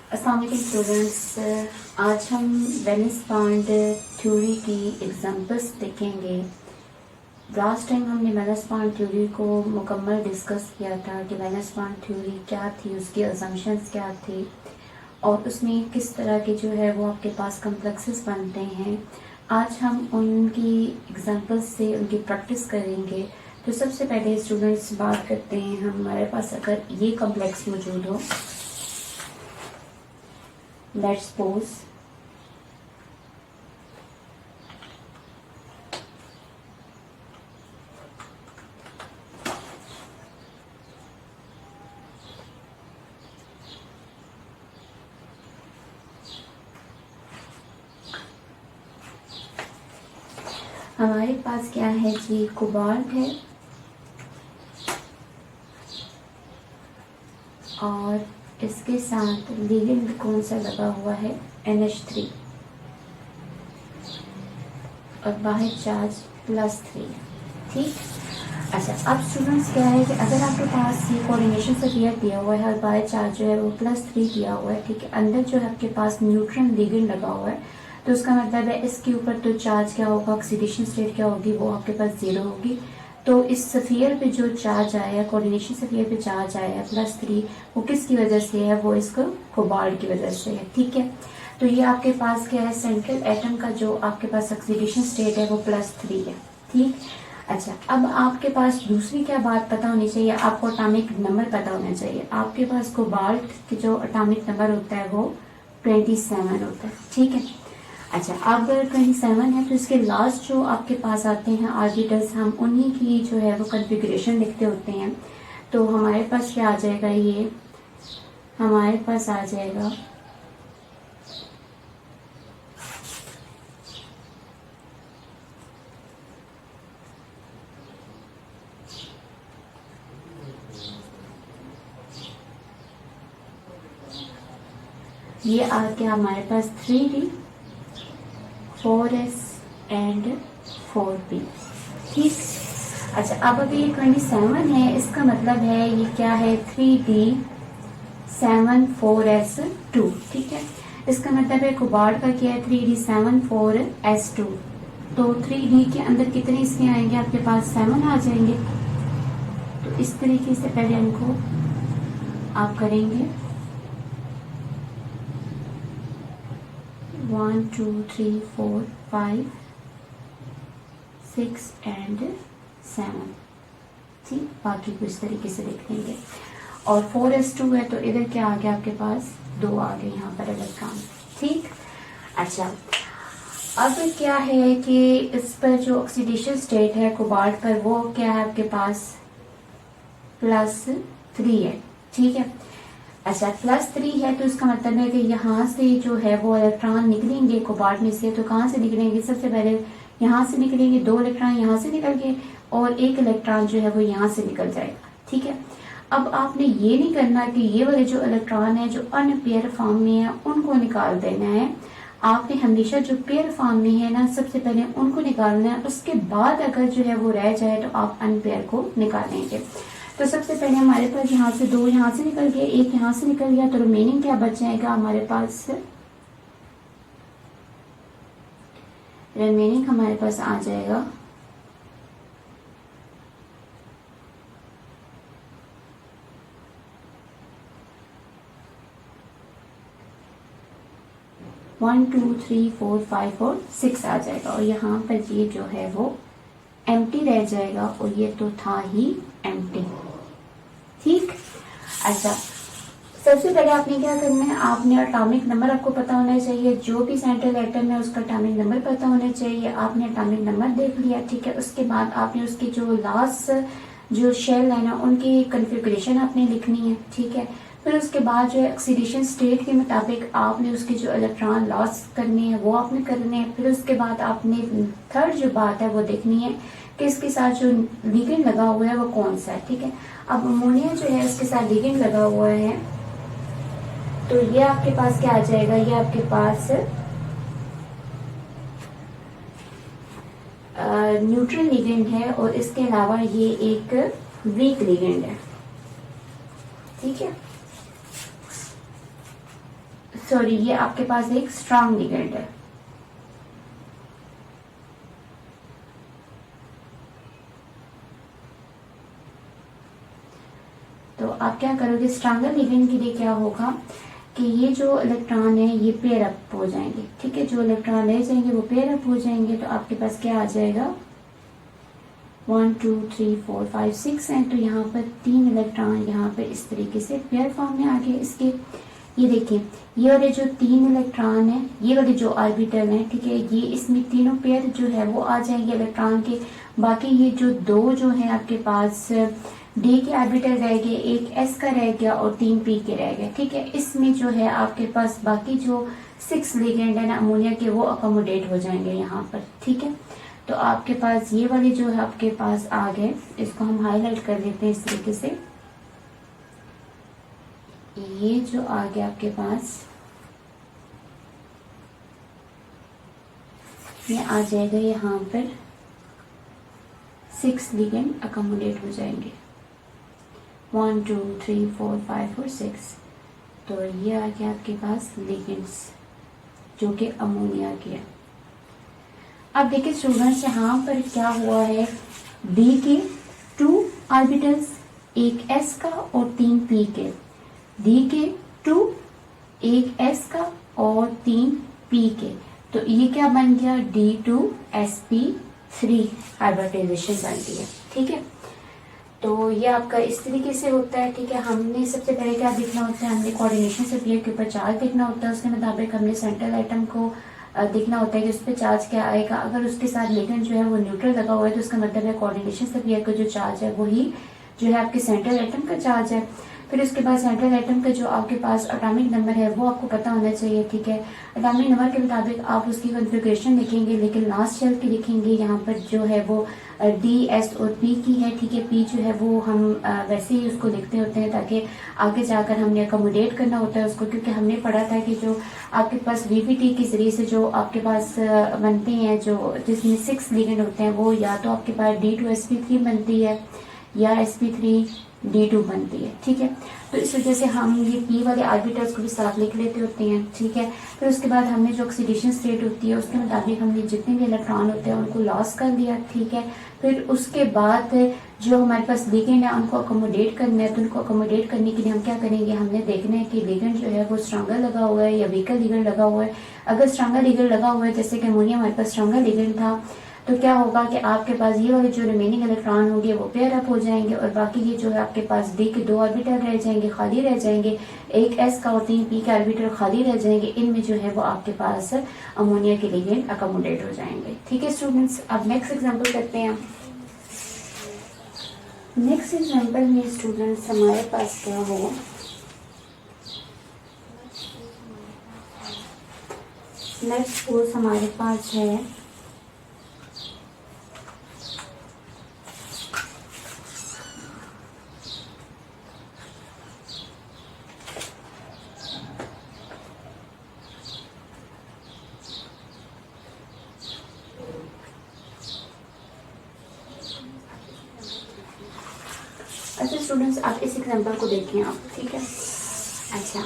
अस्सलाम वालेकुम स्टूडेंट्स, आज हम वेनिस बॉन्ड थ्योरी की एग्जांपल्स देखेंगे। लास्ट टाइम हमने वेनिस बॉन्ड थ्योरी को मुकम्मल डिस्कस किया था कि वेनिस बॉन्ड थ्योरी क्या थी, उसकी अजम्पशंस क्या थी और उसमें किस तरह के जो है वो आपके पास कम्प्लेक्सेस बनते हैं। आज हम उनकी एग्जांपल्स से उनकी प्रैक्टिस करेंगे। तो सबसे पहले स्टूडेंट्स बात करते हैं, हमारे पास अगर ये कम्प्लेक्स मौजूद हो, लेट्स सपोज हमारे पास क्या है जी, कोबाल्ट है और इसके साथ लिगेंड कौन सा लगा हुआ है, NH3 और बाहर चार्ज +3। ठीक। अच्छा, अब स्टूडेंट्स क्या है कि अगर आपके पास ये कोऑर्डिनेशन स्फीयर दिया हुआ है और बाहर चार्ज जो है वो +3 दिया हुआ है, ठीक है, अंदर जो है आपके पास न्यूट्रॉन लिगेंड लगा हुआ है, तो उसका मतलब है इसके ऊपर तो चार्ज क्या होगा, ऑक्सीडेशन स्टेट क्या होगी, वो आपके पास 0 होगी। तो इस सफियर पे जो चार्ज आया, कोऑर्डिनेशन सफियर पे चार्ज आया +3, वो किसकी वजह से है, वो इसको कोबाल्ट की वजह से है। ठीक है, तो ये आपके पास क्या है, सेंट्रल एटम का जो आपके पास ऑक्सीडेशन स्टेट है वो +3 है। ठीक। अच्छा, अब आपके पास दूसरी क्या बात पता होनी चाहिए, आपको एटॉमिक नंबर पता होना चाहिए। आपके पास कोबाल्ट की जो एटॉमिक नंबर होता है वो 27 होता है। ठीक है। अच्छा, अब 27 है तो इसके लास्ट जो आपके पास आते हैं ऑर्बिटल्स, हम उन्हीं की जो है वो कन्फिग्रेशन लिखते होते हैं। तो हमारे पास क्या आ जाएगा, ये हमारे पास आ जाएगा ये आ गया हमारे पास 3D 4S एंड 4P। ठीक। अच्छा, अब अगर ये 27 है, इसका मतलब है ये क्या है, 3D 7 4S 2। ठीक है, इसका मतलब है कोबाल्ट का क्या है, 3D 7 4S 2। तो 3D के अंदर कितने इसके आएंगे, आपके पास 7 आ जाएंगे। तो इस तरीके से पहले इनको आप करेंगे 1 2 3 4 5 6 एंड 7। ठीक, बाकी को इस तरीके से लिख देंगे। और 4S2 है तो इधर क्या आ गया, आपके पास 2 आ गए यहाँ पर इलेक्ट्रॉन। ठीक। अच्छा, अब क्या है कि इस पर जो ऑक्सीडेशन स्टेट है कोबाल्ट पर, वो क्या है आपके पास +3 है। ठीक है। अच्छा, +3 है तो इसका मतलब है कि यहाँ से जो है वो इलेक्ट्रॉन निकलेंगे कोबाल्ट में से। तो कहाँ से निकलेंगे, सबसे पहले यहाँ से निकलेंगे, 2 इलेक्ट्रॉन यहाँ से निकल गए और 1 इलेक्ट्रॉन जो है वो यहाँ से निकल जाएगा। ठीक है। अब आपने ये नहीं करना कि ये वाले जो इलेक्ट्रॉन है जो अनपेयर फॉर्म में है उनको निकाल देना है। आपने हमेशा जो पेयर फॉर्म में है ना, सबसे पहले उनको निकालना है, उसके बाद अगर जो है वो रह जाए तो आप अनपेयर को निकालेंगे। तो सबसे पहले हमारे पास यहाँ से 2 यहाँ से निकल गए, 1 यहाँ से निकल गया, तो रिमेनिंग क्या बच जाएगा हमारे पास, रिमेनिंग हमारे पास आ जाएगा 1 2 3 4 5 और 6 आ जाएगा। और यहाँ पर ये जो है वो एम्प्टी रह जाएगा और ये तो था ही एम्प्टी। ठीक। अच्छा, सबसे पहले आपने क्या करना है, आपने एटॉमिक नंबर आपको पता होना चाहिए, जो भी सेंट्रल एटम है उसका एटॉमिक नंबर पता होना चाहिए। आपने एटॉमिक नंबर देख लिया। ठीक है, उसके बाद आपने उसकी जो लास्ट जो शेल है ना, उनकी कन्फिग्रेशन आपने लिखनी है। ठीक है, फिर उसके बाद जो है ऑक्सीडेशन स्टेट के मुताबिक आपने उसके जो इलेक्ट्रॉन लॉस करने हैं वो आपने करने हैं। फिर उसके बाद आपने थर्ड जो बात है वो देखनी है कि इसके साथ जो लिगेंड लगा हुआ है वो कौन सा है। ठीक है, अब अमोनिया जो है इसके साथ लिगेंड लगा हुआ है, तो ये आपके पास क्या आ जाएगा, ये आपके पास न्यूट्रल लिगेंड है और इसके अलावा ये एक वीक लिगेंड है। ठीक है, सॉरी ये आपके पास एक स्ट्रॉन्ग लिगेंड है। तो आप क्या करोगे, स्ट्रॉन्गर लिगेंड के लिए क्या होगा कि ये जो इलेक्ट्रॉन है ये पेयर अप हो जाएंगे, ठीक है, जो इलेक्ट्रॉन रह जाएंगे वो पेयर अप हो जाएंगे। तो आपके पास क्या आ जाएगा 1 2 3 4 5 6 है। तो यहाँ पर 3 इलेक्ट्रॉन यहाँ पर इस तरीके से पेयर फॉर्म में आ गए इसके। ये देखिए ये वाले जो 3 इलेक्ट्रॉन है, ये वाले जो ऑर्बिटल है, ठीक है, ये इसमें तीनों पेयर जो है वो आ जाएंगे इलेक्ट्रॉन के। बाकी ये जो 2 जो है आपके पास डी के ऑर्बिटल रह गए, एक एस का रह गया और 3 पी के रह गए, ठीक है। इसमें जो है आपके पास बाकी जो 6 लिगेंड है ना अमोनिया के वो अकोमोडेट हो जाएंगे यहाँ पर, ठीक है। तो आपके पास ये वाले जो है आपके पास आ गए, इसको हम हाईलाइट कर देते हैं इस तरीके से। ये जो आ गया आपके पास ये आ जाएगा यहाँ पर 6 लिगेंड अकोमोडेट हो जाएंगे 1 2 3 4 5 और 6। तो ये आ गया आपके पास लिगेंड्स जो कि अमोनिया के है। अब देखिए स्टूडेंट्स यहाँ पर क्या हुआ है, डी के 2 ऑर्बिटल्स, एक एस का और 3 पी के, डी के 2, एक एस का और 3 पी के। तो ये क्या बन गया D2sp3 हाइब्रिडाइजेशन बन गया, ठीक है। तो ये आपका इस तरीके से होता है, ठीक है। हमने सबसे पहले क्या देखना होता है, हमने कोऑर्डिनेशन से पेयर के ऊपर चार्ज देखना होता है, उसके मुताबिक हमने सेंट्रल आइटम को देखना होता है कि उस पर चार्ज क्या आएगा। अगर उसके साथ लिगेंड जो है वो न्यूट्रल लगा हुआ है तो उसका मतलब है कोऑर्डिनेशन से पेयर का जो चार्ज है वही जो है आपके सेंट्रल आइटम का चार्ज है। फिर उसके बाद सेंट्रल आइटम का जो आपके पास एटॉमिक नंबर है वो आपको पता होना चाहिए, ठीक है। एटॉमिक नंबर के मुताबिक आप उसकी कॉन्फ़िगरेशन लिखेंगे, लेकिन लास्ट शेल की लिखेंगे यहाँ पर जो है वो डी एस और पी की है, ठीक है। पी जो है वो हम वैसे ही उसको लिखते होते हैं ताकि आगे जाकर हमने अकोमोडेट करना होता है उसको, क्योंकि हमने पढ़ा था कि जो आपके पास वीवीटी के जरिए से जो आपके पास बनते हैं जो जिसमें 6 लिगेंड होते हैं वो या तो आपके पास D2sp3 बनती है या sp3D2 बनती है, ठीक है। तो इस वजह से हम ये पी वाले ऑर्बिटल्स को भी साथ लिख लेते होते हैं, ठीक है। फिर उसके बाद हमने जो ऑक्सीडेशन स्टेट होती है उसके मुताबिक हमने जितने भी इलेक्ट्रॉन होते हैं उनको लॉस कर दिया, ठीक है। फिर उसके बाद जो हमारे पास लिगेंड है उनको अकोमोडेट करना है, तो उनको अकोमोडेट करने के लिए हम क्या करेंगे, हमने देखना है कि लिगेंड जो है वो स्ट्रॉन्गर लगा हुआ है या वीकर लिगेंड लगा हुआ है। अगर स्ट्रॉन्गर लिगेंड लगा हुआ है, जैसे कि अमोनिया हमारे पास स्ट्रॉन्गर लिगेंड था, तो क्या होगा कि आपके पास ये वाले जो रिमेनिंग इलेक्ट्रॉन होंगे वो पेयर अप हो जाएंगे और बाकी ये जो है आपके पास डी के 2 ऑर्बिटल रह जाएंगे, खाली रह जाएंगे, एक एस का और 3 पी के ऑर्बिटल खाली रह जाएंगे। इनमें जो है वो आपके पास अमोनिया के लिगेंड अकोमोडेट हो जाएंगे, ठीक है स्टूडेंट्स। अब नेक्स्ट एग्जांपल करते हैं। नेक्स्ट एग्जांपल में स्टूडेंट्स हमारे पास क्या होगा, नेक्स्ट कोर्स हमारे पास है अच्छा स्टूडेंट्स आप इस एग्जांपल को देखें आप, ठीक है। अच्छा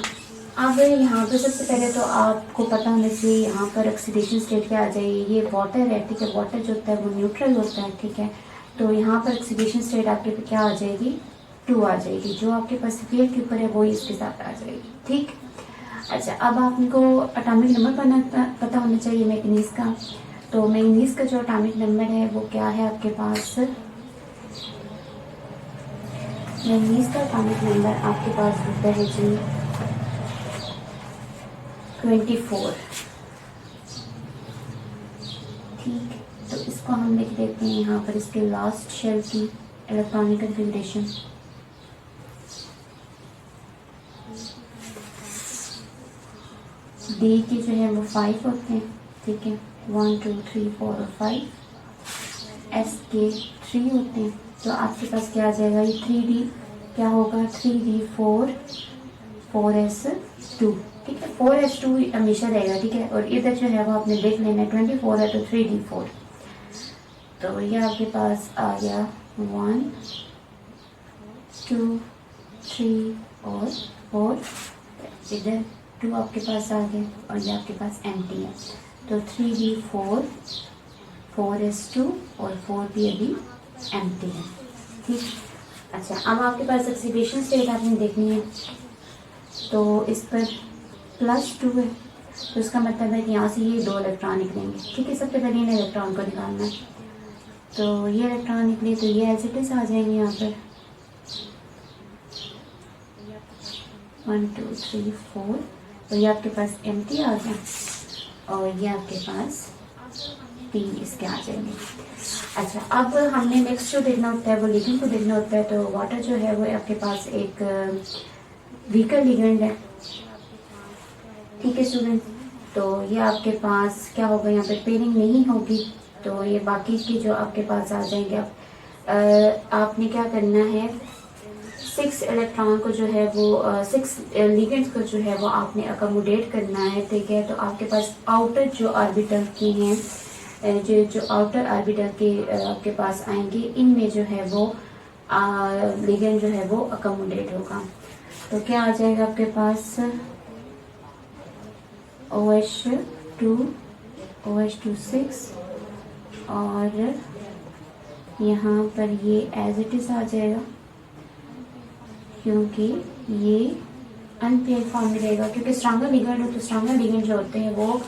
अब यहाँ पर सबसे पहले तो आपको पता होना चाहिए यहाँ पर ऑक्सीडेशन स्टेट क्या आ जाएगी, ये वाटर है, ठीक है। वाटर जो होता है वो न्यूट्रल होता है, ठीक है। तो यहाँ पर ऑक्सीडेशन स्टेट आपके पे क्या आ जाएगी 2 आ जाएगी, जो आपके पास पेयर के ऊपर है वही इसके साथ आ जाएगी, ठीक। अच्छा अब आपको एटॉमिक नंबर पता होना चाहिए मैग्नीज का। तो मैग्नीज का जो एटॉमिक नंबर है वो क्या है आपके पास, मैग्नीज का एटॉमिक नंबर आपके पास होता है जी 24, ठीक। तो इसको हम लिख देते हैं यहाँ पर इसके लास्ट शेल की इलेक्ट्रॉनिक कॉन्फ़िगरेशन। डी के जो है वो 5 होते हैं, ठीक है, 1 2 3 4 और 5। एस के 3 होते हैं, तो आपके पास क्या आ जाएगा, ये 3D क्या होगा 3D4 4s2, ठीक है। 4s2 हमेशा रहेगा, ठीक है। और इधर जो है वो आपने देख लेना है 24 है तो 3D4। तो ये आपके पास आ गया 1 2 3 और 4, इधर 2 आपके पास आ गए और ये आपके पास एम्प्टी है। तो 3d4 4s2 और 4p अभी एम्प्टी है। ठीक, अच्छा अब आपके पास ऑक्सीडेशन स्टेट आपने देखनी है, तो इस पर +2 है, तो इसका मतलब है कि यहाँ से ये 2 इलेक्ट्रॉन निकलेंगे। ठीक है, सबसे पहले इन इलेक्ट्रॉन को निकालना है, तो ये इलेक्ट्रॉन निकले तो ये एज इट इज आ जाएंगे यहाँ पर 1 2 3 4, तो ये आपके पास एम्प्टी आ गया और ये आपके पास 3 इसके आ जाएंगे। अच्छा, अब हमने नेक्स्ट जो देखना होता है वो लिगेंड को देखना होता है। तो वाटर जो है वो आपके पास एक वीकर लिगेंड है। ठीक है स्टूडेंट, तो ये आपके पास क्या होगा, यहाँ पे पेयरिंग नहीं होगी, तो ये बाकी के जो आपके पास आ जाएंगे। अब आपने क्या करना है, 6 इलेक्ट्रॉन को जो है वो 6 लिगेंड्स को जो है वो आपने अकोमोडेट करना है। ठीक है, तो आपके पास आउटर जो ऑर्बिटल के हैं, जो आउटर ऑर्बिटल के आपके पास आएंगे, इनमें जो है वो लिगेंड जो है वो अकोमोडेट होगा। तो क्या आ जाएगा आपके पास OH2 OH2 6 और यहाँ पर ये एज इट इज आ जाएगा, क्योंकि ये अनपेयर फॉर्म में रहेगा, क्योंकि स्ट्रॉन्गर लिगेंड हो तो स्ट्रॉन्गर लिगेंड जो होते हैं वो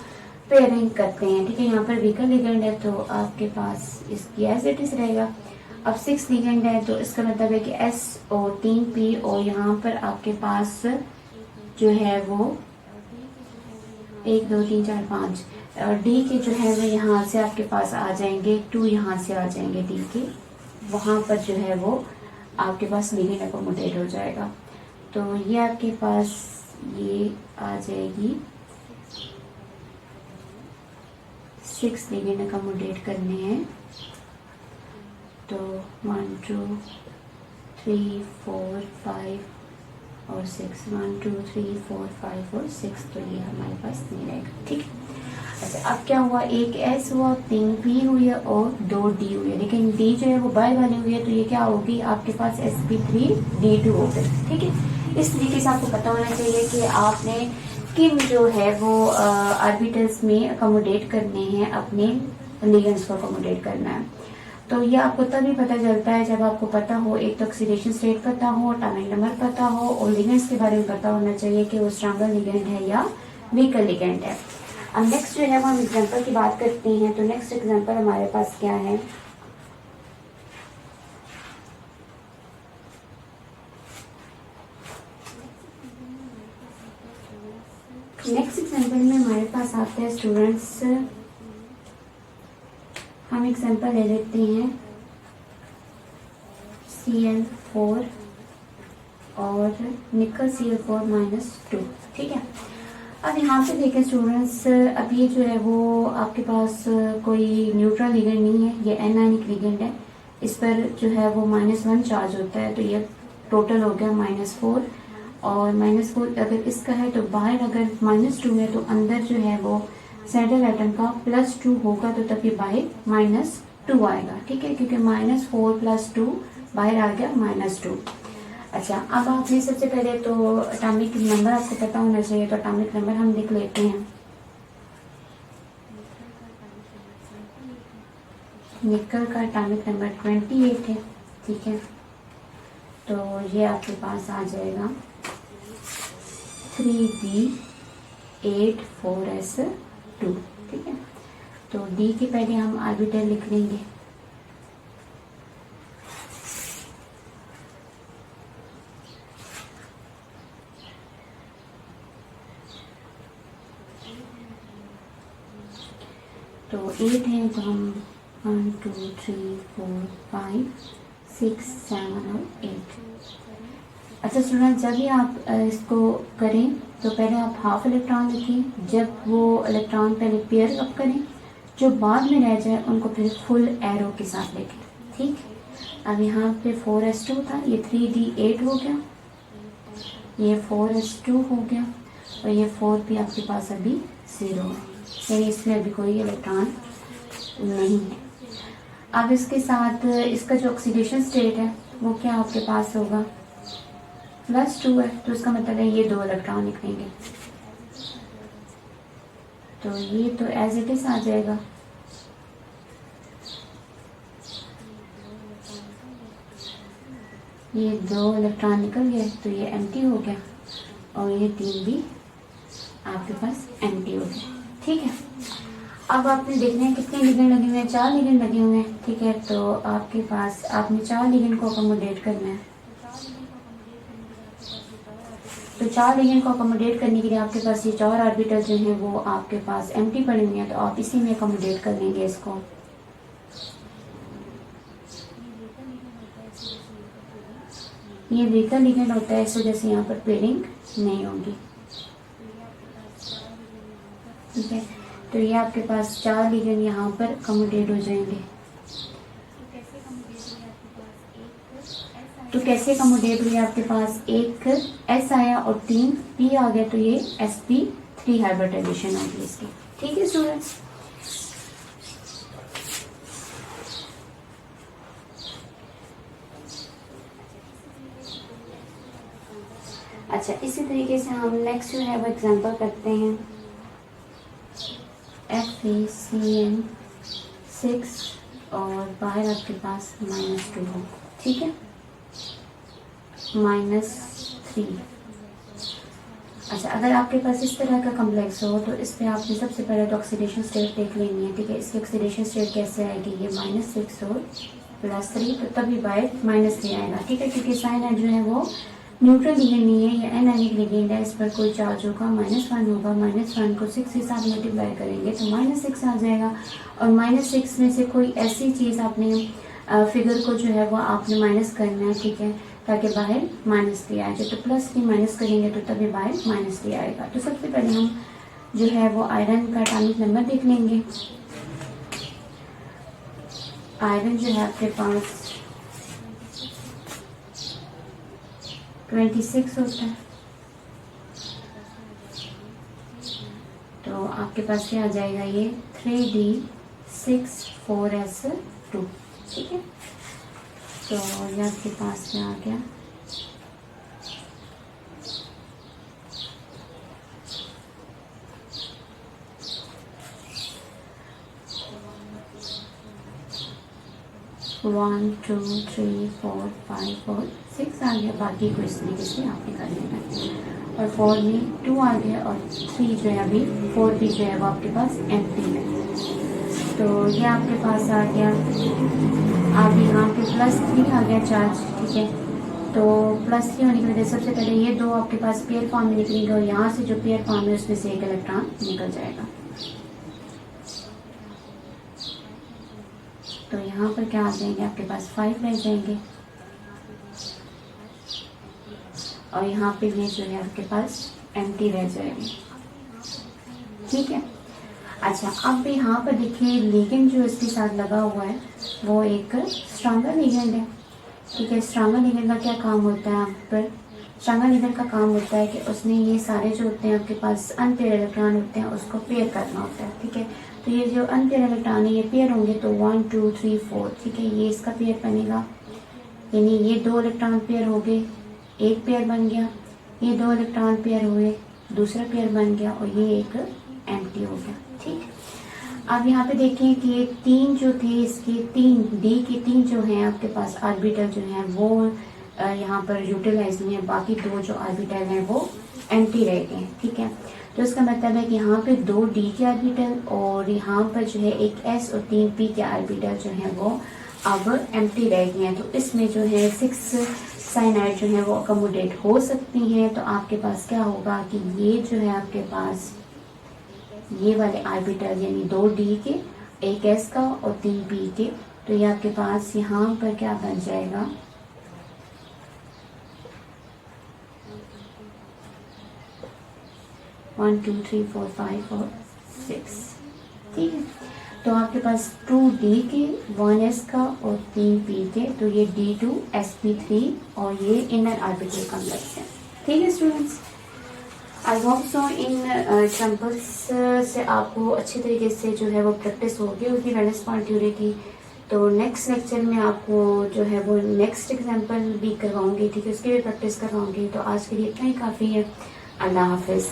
पेयरिंग करते हैं। ठीक है, यहाँ पर वीकर लिगेंड है तो आपके पास इसकी एज इट इज रहेगा। अब 6 लिगेंड है तो इसका मतलब है कि SO3P और यहाँ पर आपके पास जो है वो 1 2 3 4 5 और डी के जो है वो यहाँ से आपके पास आ जाएंगे, 2 यहाँ से आ जाएंगे डी के, वहाँ पर जो है वो आपके पास लिगेंड अकोमोडेट हो जाएगा। तो ये आपके पास ये आ जाएगी 6 लिगेंड अकोमोडेट करने हैं, तो 1 2 3 4 5 और 6 1 2 3 4 5 और 6, तो ये हमारे पास नहीं रहेगा। ठीक है, अच्छा अब क्या हुआ, एक S हुआ, 3 P हुई है और 2 D हुई है, लेकिन D जो है वो बाय वाली हुई है, तो ये क्या होगी आपके पास sp3d2 हो गई। ठीक है, इस तरीके से आपको पता होना चाहिए कि आपने किन जो है वो ऑर्बिटल्स में अकोमोडेट करने हैं, अपने लिगेंड्स को अकोमोडेट करना है। तो ये आपको तभी पता चलता है जब आपको पता हो, एक तो ऑक्सीडेशन स्टेट पता हो, एटॉमिक नंबर पता हो और लिगेंड्स के बारे में पता होना चाहिए कि वो स्ट्रॉन्गर लिगेंड है या वीकर लिगेंड है। अब नेक्स्ट जो है वो हम एग्जांपल की बात करते हैं। तो नेक्स्ट एग्जांपल हमारे पास क्या है, नेक्स्ट एग्जांपल में हमारे पास आता है स्टूडेंट्स, हम एग्जांपल ले लेते हैं Cl4 और निकल Cl4-2। ठीक है, अब यहाँ पे देखें स्टूडेंट्स, अब ये जो है वो आपके पास कोई न्यूट्रल लिगेंड नहीं है, ये एनायनिक लिगेंड है। इस पर जो है वो -1 चार्ज होता है, तो ये टोटल हो गया -4 और -4 अगर इसका है तो बाहर अगर -2 है तो अंदर जो है वो सेंट्रल एटम का +2 होगा, तो तब ये बाहर -2 आएगा। ठीक है, क्योंकि -4 + 2 बाहर आ गया -2। अच्छा, अब आपने सबसे पहले तो एटॉमिक नंबर आपको पता होना चाहिए, तो एटॉमिक नंबर हम लिख लेते हैं। निकल का एटॉमिक नंबर 28 है। ठीक है, तो ये आपके पास आ जाएगा 3d8 4s2। ठीक है, तो डी के पहले हम ऑर्बिटल लिख लेंगे। तो 8 है, तो हम 1 2 3 4 5 6 7 और 8। अच्छा स्टूडेंट, जब भी आप इसको करें तो पहले आप हाफ इलेक्ट्रॉन लिखें, जब वो इलेक्ट्रॉन पहले पेयर अप करें, जो बाद में रह जाए उनको फिर फुल एरो के साथ लिखें। ठीक, अब यहाँ पे 4s2 था, ये 3d8 हो गया, ये 4s2 हो गया और ये 4p आपके पास अभी 0 है, यानी इसमें अभी कोई इलेक्ट्रॉन नहीं है। अब इसके साथ इसका जो ऑक्सीडेशन स्टेट है वो क्या आपके पास होगा, +2 है, तो इसका मतलब है ये 2 इलेक्ट्रॉन निकलेंगे। तो ये तो एज इट इज आ जाएगा। ये 2 इलेक्ट्रॉन निकल गए तो ये एम्प्टी हो गया और ये 3 भी आपके पास एम्प्टी हो गया। ठीक है, अब आपने देखना है कितने लिगेंड लगे हुए हैं, 4 लिगेंड लगे हुए हैं। ठीक है, तो आपके पास आपने 4 लिगेंड को अकोमोडेट करना है। तो 4 लिगेंड को अकोमोडेट करने के लिए आपके पास ये 4 ऑर्बिटल जो हैं वो आपके पास एम्प्टी पड़े हुए हैं, तो आप इसी में अकोमोडेट कर लेंगे इसको। ये वीकर लिगेंड होता है, इस वजह से यहाँ पर पेयरिंग नहीं होगी। ठीक है, तो ये आपके पास 4 लिगेंड यहाँ पर अकोमोडेट हो जाएंगे। तो कैसे अकोमोडेट हुए, आपके पास एक S आया और 3 P आ गया, तो ये sp3 हाइब्रिडाइजेशन होगी इसकी। ठीक है स्टूडेंट्स, अच्छा इसी तरीके से हम नेक्स्ट जो है वो एग्जांपल करते हैं। FeCN6 और बाहर आपके पास -2 हो। ठीक है, -3। अच्छा, अगर आपके पास इस तरह का कम्प्लेक्स हो तो इस पे आपने सबसे पहले तो ऑक्सीडेशन स्टेट देख लेनी है। ठीक है, इसकी ऑक्सीडेशन स्टेट कैसे आएगी, ये -6 और +3, तो तभी बाय -3 आएगा। ठीक है, क्योंकि साइनाइड जो है वो न्यूट्रल लिगेंड नहीं है, ये एनायनिक लिगेंड है, इस पर कोई चार्ज होगा -1 होगा। -1 को 6 के साथ मल्टीप्लाई करेंगे तो -6 आ जाएगा। और -6 में से कोई ऐसी चीज़ आपने फिगर को जो है वो आपने माइनस करना है। ठीक है, ताकि बाहर -3 आ जाए। तो +3 माइनस करेंगे तो तभी बाहर -3 आएगा। तो सबसे पहले हम जो है वो आयरन का एटॉमिक नंबर देख लेंगे। आयरन जो है आपके पास 26 होता है, तो आपके पास क्या आ जाएगा, ये 3d6 4s2। ठीक है, तो ये आपके पास क्या आ गया, वन 2 3 4 5 और 6 आ गया। बाकी को इस तरीके से आपने कर लेना है। और 4 में 2 आ गया और 3 जो है अभी 4 भी जो है वो आपके पास एम्प्टी है। तो ये आपके पास आ गया, अब यहाँ पे +3 आ गया चार्ज। ठीक है, तो +3 होने की वजह से सबसे पहले ये 2 आपके पास पेयर फॉर्म में निकलेंगे और यहाँ से जो पेयर फॉर्म है उसमें से एक इलेक्ट्रॉन निकल जाएगा। तो यहाँ पर क्या आ जाएंगे, आपके पास 5 रह जाएंगे और यहाँ पे ये जो है आपके पास एम्प्टी रह जाएगी। ठीक है, अच्छा अब यहाँ पर देखिए लिगेंड जो इसके साथ लगा हुआ है वो एक स्ट्रॉन्गर लिगेंड है। ठीक है, स्ट्रॉन्गर लिगेंड का क्या काम होता है, आप पर स्ट्रॉन्गर लिगेंड का काम होता है कि उसने ये सारे जो होते हैं आपके पास अनपेयर इलेक्ट्रॉन होते हैं उसको पेयर करना होता है। ठीक है, तो ये जो अनपेयर इलेक्ट्रॉन है ये पेयर होंगे, तो 1 2 3 4। ठीक है, ये इसका पेयर बनेगा, यानी ये 2 इलेक्ट्रॉन पेयर हो गए, एक पेयर बन गया, ये 2 इलेक्ट्रॉन पेयर हुए, दूसरा पेयर बन गया और ये एक एम्प्टी हो गया। ठीक, अब यहाँ पे देखें कि ये 3 जो थे इसके 3 डी के 3 जो हैं आपके पास ऑर्बिटल जो हैं वो यहाँ पर यूटिलाइज नहीं है, बाकी 2 जो ऑर्बिटल हैं वो एम्प्टी रह गए हैं। ठीक है, तो इसका मतलब है कि यहाँ पे 2 डी के ऑर्बिटल और यहाँ पर जो है एक एस और 3 पी के ऑर्बिटल जो है वो अब एम्प्टी रह गए हैं। तो इसमें जो है 6 साइनाइड जो है वो अकोमोडेट हो सकती हैं। तो आपके पास क्या होगा कि ये जो है आपके पास ये वाले ऑर्बिटल यानी 2 डी के, एक एस का और 3 पी के, तो ये आपके पास यहाँ पर क्या बन जाएगा, वन 2 3 4 5 और 6। ठीक है, तो आपके पास 2D के, 1s का और 3p के, तो ये D2sp3 और ये इनर ऑर्बिटल कॉम्प्लेक्स है। ठीक है students, I hope so in examples से आपको अच्छे तरीके से जो है वो प्रैक्टिस होगी उसकी वैलेंस पॉइंट थ्योरी की। तो नेक्स्ट लेक्चर में आपको जो है वो नेक्स्ट एग्जाम्पल भी करवाऊंगी। ठीक है, उसकी भी प्रैक्टिस करवाऊंगी। तो आज के लिए इतना ही काफ़ी है। अल्लाह हाफिज़।